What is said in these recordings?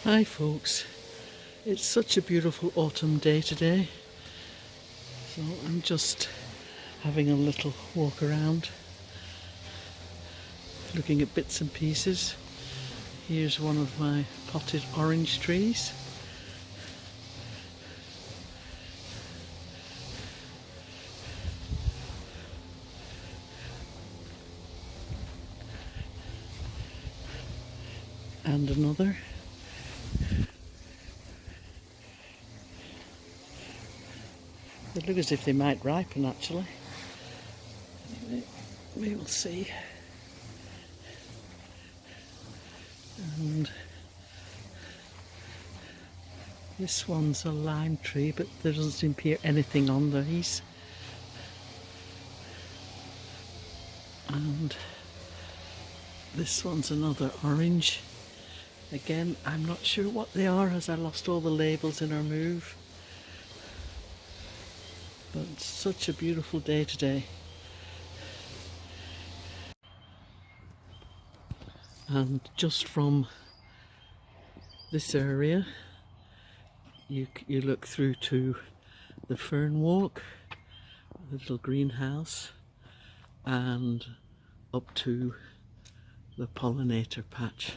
Hi folks, it's such a beautiful autumn day today, so I'm just having a little walk around looking at bits and pieces. Here's one of my potted orange trees. And another. They look as if they might ripen actually. We will see. And this one's a lime tree, but there doesn't appear anything on these. And this one's another orange. Again, I'm not sure what they are as I lost all the labels in our move. But it's such a beautiful day today. And just from this area, you look through to the fern walk, the little greenhouse, and up to the pollinator patch.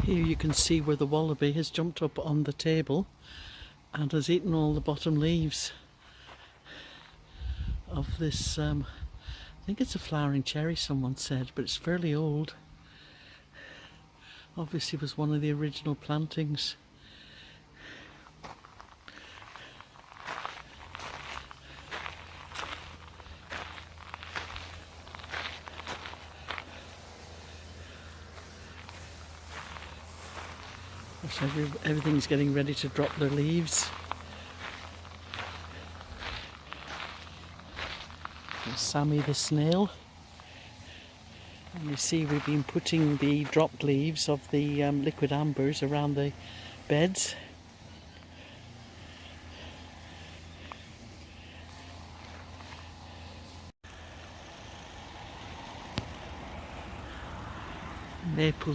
Here you can see where the wallaby has jumped up on the table and has eaten all the bottom leaves of this, I think it's a flowering cherry someone said, but it's fairly old. Obviously was one of the original plantings. So everything's getting ready to drop their leaves. There's Sammy the snail. And you see we've been putting the dropped leaves of the liquid ambers around the beds. Maple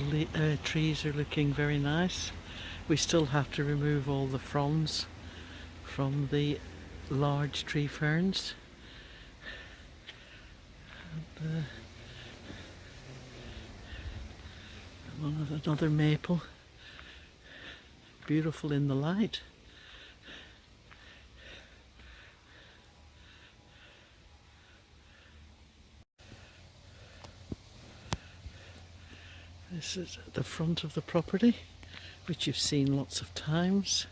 trees are looking very nice. We still have to remove all the fronds from the large tree ferns. And, another maple, beautiful in the light. This is at the front of the property, which you've seen lots of times.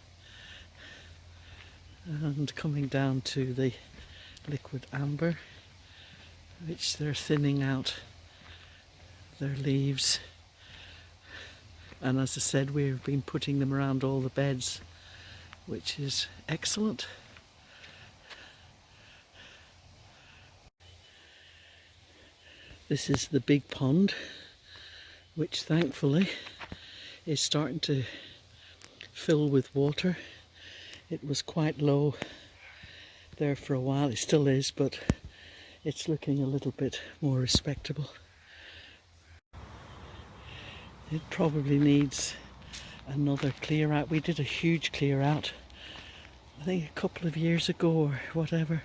And coming down to the liquid amber, which they're thinning out their leaves. And as I said, we've been putting them around all the beds, which is excellent. This is the big pond, which thankfully is starting to fill with water. It was quite low there for a while, it still is, but it's looking a little bit more respectable. It probably needs another clear out. We did a huge clear out, I think a couple of years ago or whatever,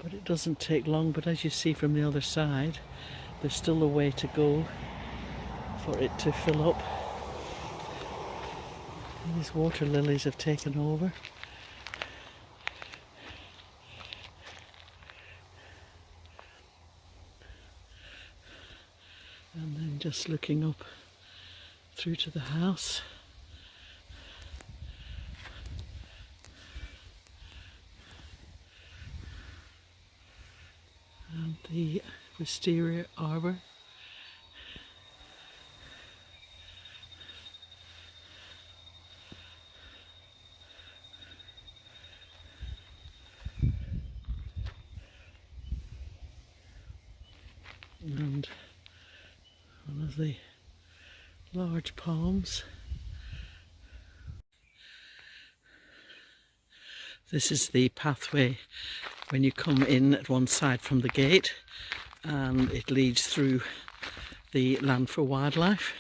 but it doesn't take long. But as you see from the other side, there's still a way to go for it to fill up. These water lilies have taken over. And then just looking up through to the house. And the wisteria arbor. And one of the large palms. This is the pathway when you come in at one side from the gate, and it leads through the Land for Wildlife.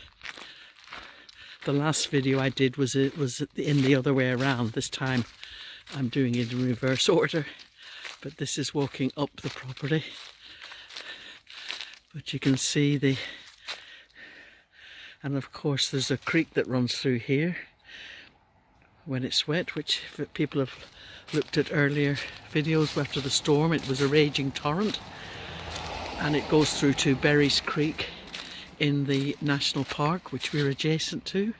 The last video I did was in the other way around. This time I'm doing it in reverse order, but this is walking up the property. But you can see and of course there's a creek that runs through here when it's wet, which if people have looked at earlier videos after the storm, it was a raging torrent, and it goes through to Berries Creek in the national park, which we're adjacent to.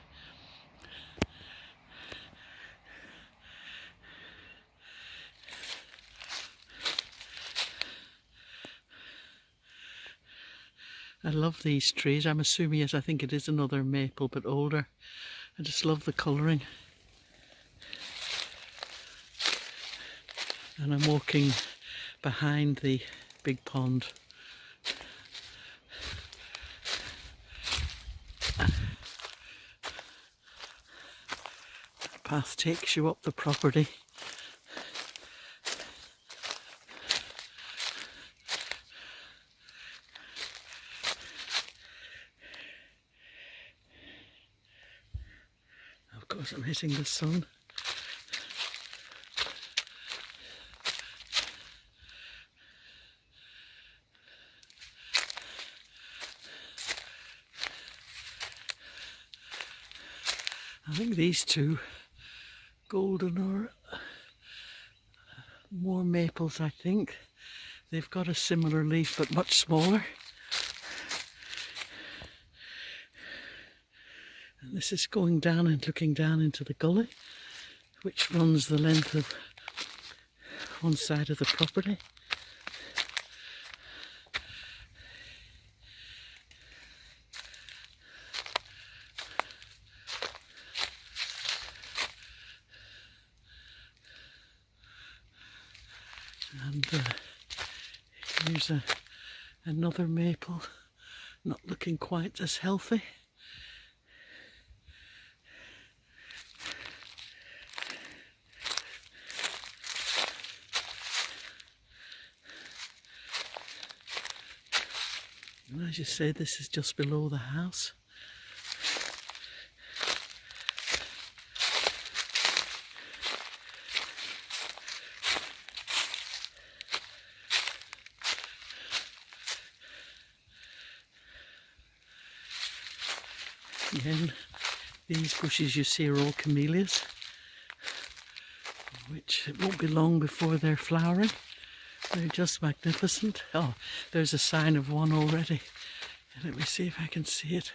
I love these trees. I'm assuming, yes, I think it is another maple, but older. I just love the colouring. And I'm walking behind the big pond. The path takes you up the property. Of course I'm hitting the sun. I think these two, golden or more maples, I think. They've got a similar leaf but much smaller. And this is going down and looking down into the gully, which runs the length of one side of the property. And here's another maple, not looking quite as healthy. And as you say, this is just below the house. Again, these bushes you see are all camellias, which it won't be long before they're flowering. They're just magnificent. Oh, there's a sign of one already. Let me see if I can see it.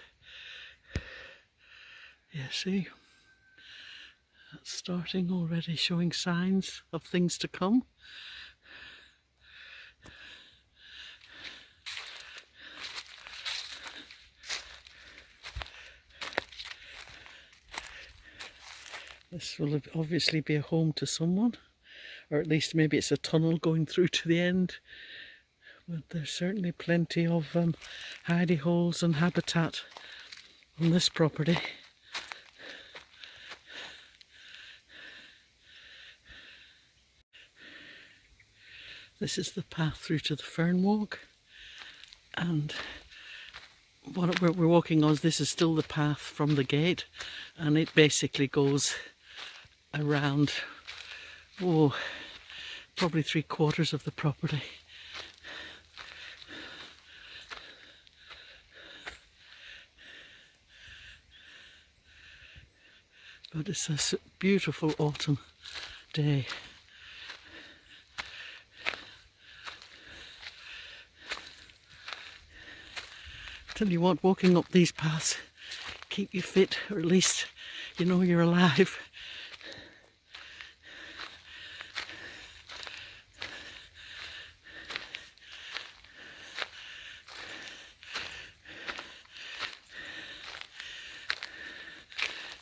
Yeah, see? That's starting already, showing signs of things to come. This will obviously be a home to someone, or at least maybe it's a tunnel going through to the end. But there's certainly plenty of hidey holes and habitat on this property. This is the path through to the fern walk, and what we're walking on, this is still the path from the gate, and it basically goes around, probably 3/4 of the property. But it's a beautiful autumn day. Tell you what, walking up these paths keep you fit, or at least you know you're alive.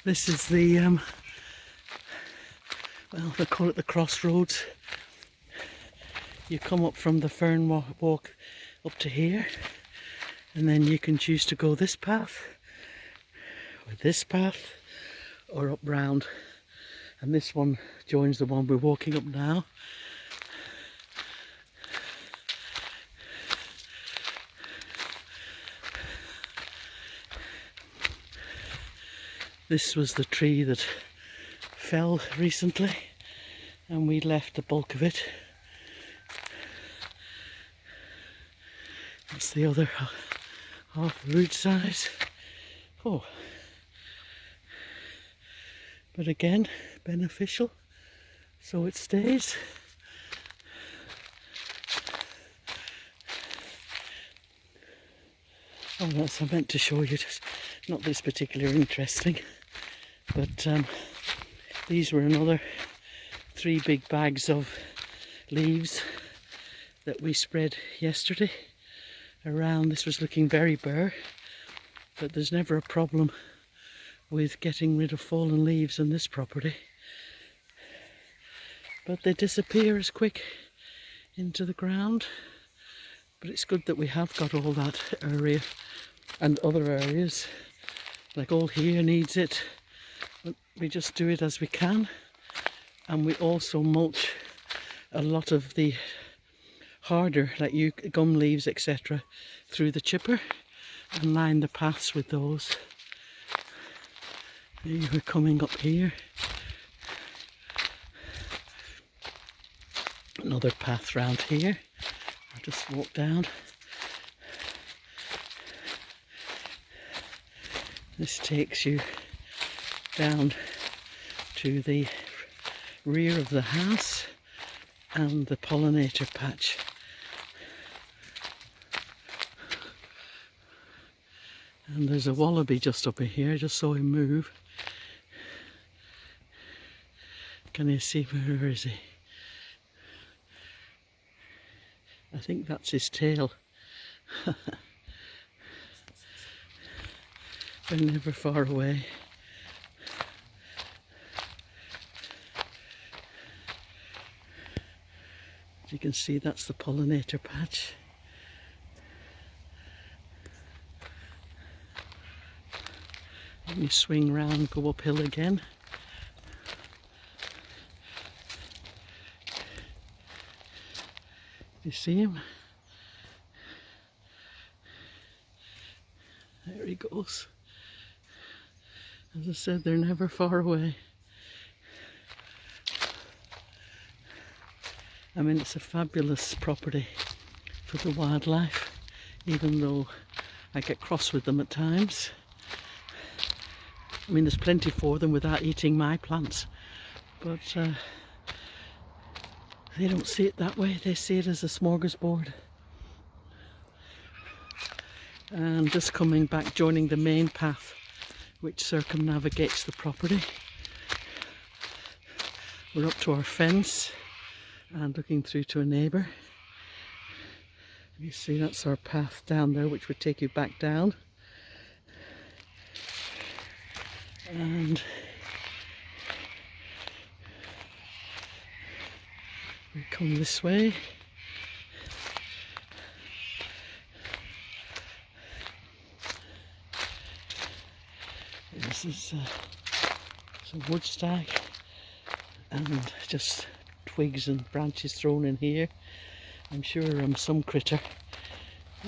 This is the, well, they call it the crossroads. You come up from the fern walk up to here, And then you can choose to go this path, or this path, or up round. And this one joins the one we're walking up now. This was the tree that fell recently, and we left the bulk of it. That's the other half the root size. Oh, but again, beneficial, so it stays. Oh, that's I meant to show you. Just not this particularly interesting, but these were another 3 big bags of leaves that we spread yesterday around. This was looking very bare, but there's never a problem with getting rid of fallen leaves on this property, but they disappear as quick into the ground. But it's good that we have got all that area, and other areas like all here needs it, but we just do it as we can. And we also mulch a lot of the harder, like gum leaves, etc., through the chipper, and line the paths with those. We're coming up here. Another path round here. I'll just walk down. This takes you down to the rear of the house and the pollinator patch. And there's a wallaby just up in here. I just saw him move. Can you see, where is he? I think that's his tail. They're never far away. As you can see, that's the pollinator patch. And you swing round, go uphill again. You see him? There he goes. As I said, they're never far away. I mean, it's a fabulous property for the wildlife, even though I get cross with them at times. I mean, there's plenty for them without eating my plants, but they don't see it that way. They see it as a smorgasbord. And just coming back, joining the main path which circumnavigates the property. We're up to our fence and looking through to a neighbour. You see, that's our path down there, which would take you back down. And we come this way. This is some wood stag and just twigs and branches thrown in here. I'm sure some critter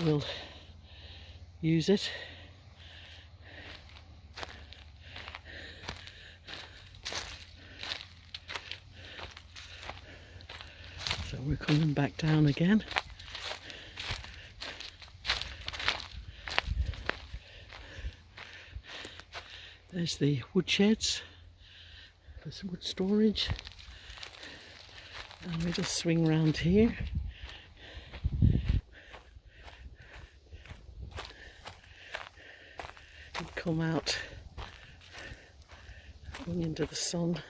will use it. So we're coming back down again. There's the wood sheds for some wood storage, and we just swing round here. And come out, going into the sun.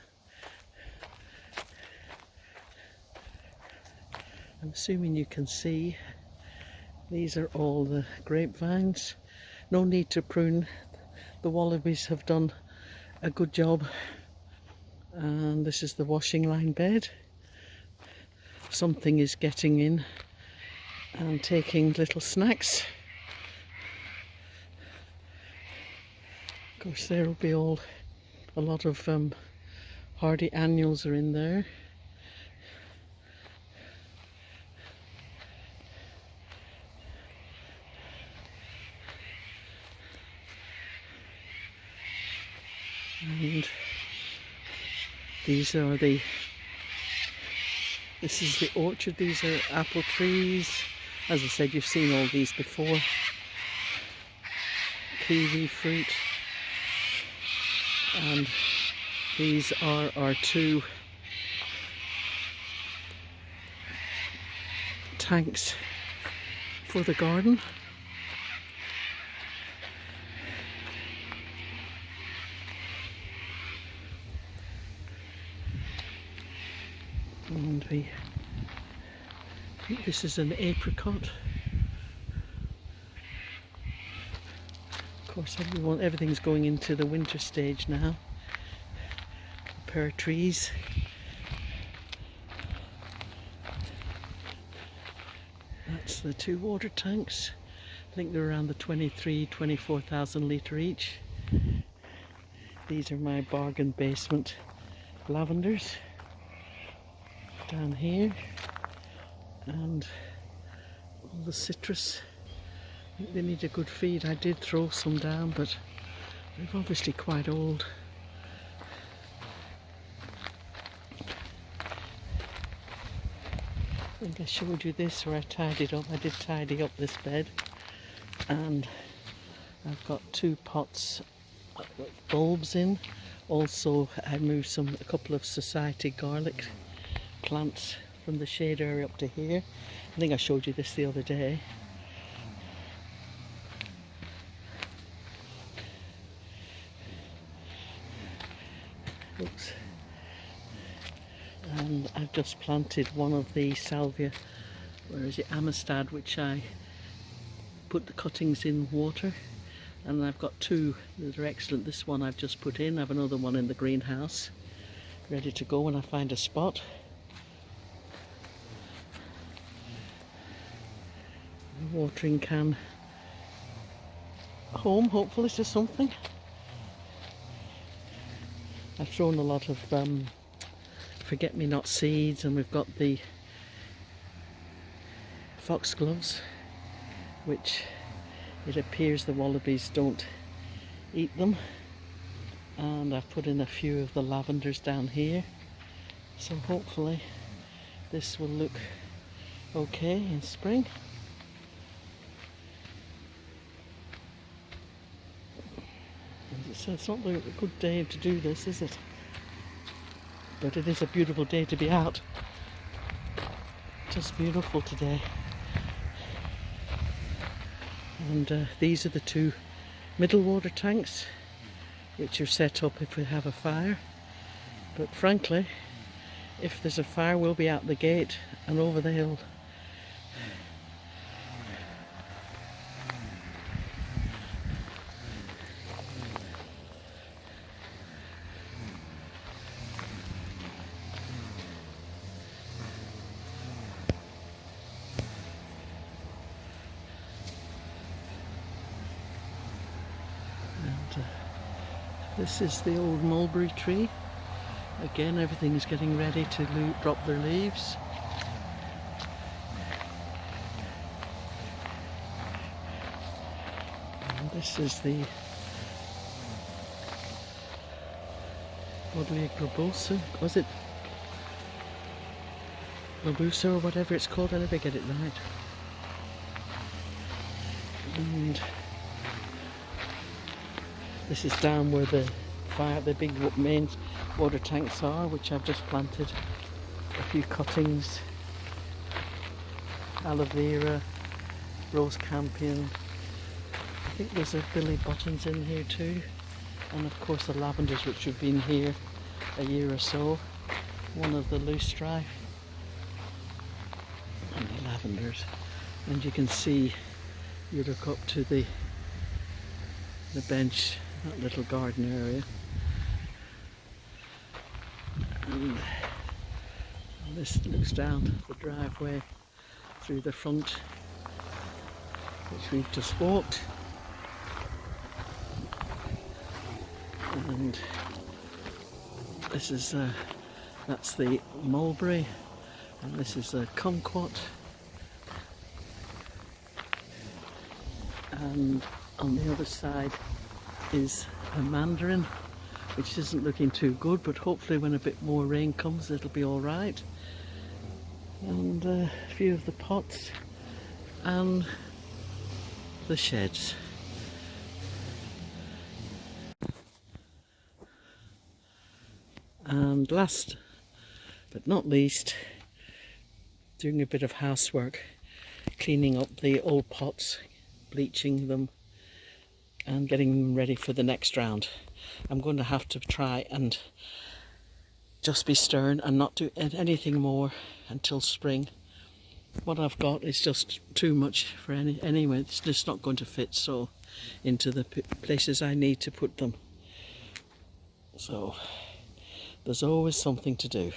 I'm assuming you can see these are all the grapevines. No need to prune. The wallabies have done a good job. And this is the washing line bed. Something is getting in and taking little snacks. course, there will be a lot of hardy annuals are in there. And this is the orchard. These are apple trees. As I said, you've seen all these before. Kiwi fruit. And these are our 2 tanks for the garden. And I think this is an apricot. Of course, everything's going into the winter stage now. Pear trees. That's the 2 water tanks. I think they're around the 24,000 litre each. These are my bargain basement lavenders down here, and all the citrus. I think they need a good feed. I did throw some down, but they're obviously quite old. I think I showed you this where I tidied up. I did tidy up this bed, and I've got 2 pots with bulbs in. Also, I moved a couple of society garlic plants from the shade area up to here. I think I showed you this the other day. Oops. And I've just planted one of the salvia, Amistad, which I put the cuttings in water, and I've got 2 that are excellent. This one I've just put in. I have another one in the greenhouse ready to go when I find a spot. Watering can home, hopefully, to something. I've thrown a lot of forget-me-not seeds, and we've got the foxgloves, which it appears the wallabies don't eat them. And I've put in a few of the lavenders down here, so hopefully this will look okay in spring. So it's not a good day to do this, is it? But it is a beautiful day to be out. Just beautiful today. And these are the 2 middle water tanks, which are set up if we have a fire. But frankly, if there's a fire, we'll be out the gate and over the hill. This is the old mulberry tree. Again, everything's getting ready to drop their leaves. And this is the Buddleia globosa. Was it globosa or whatever it's called? I never get it right. And this is down where the big main water tanks are, which I've just planted a few cuttings, aloe vera, rose campion. I think there's a billy buttons in here too, and of course the lavenders, which have been here a year or so. One of the loosestrife and the lavenders, and you can see, you look up to the bench, that little garden area, and this looks down the driveway through the front, which we've just walked. And this is that's the mulberry, and this is a kumquat, and on the other side is a mandarin, which isn't looking too good, but hopefully when a bit more rain comes it'll be all right. And a few of the pots and the sheds. And last but not least, doing a bit of housework, cleaning up the old pots, bleaching them and getting them ready for the next round. I'm going to have to try and just be stern and not do anything more until spring. What I've got is just too much for anyway. It's just not going to fit so into the places I need to put them. So there's always something to do.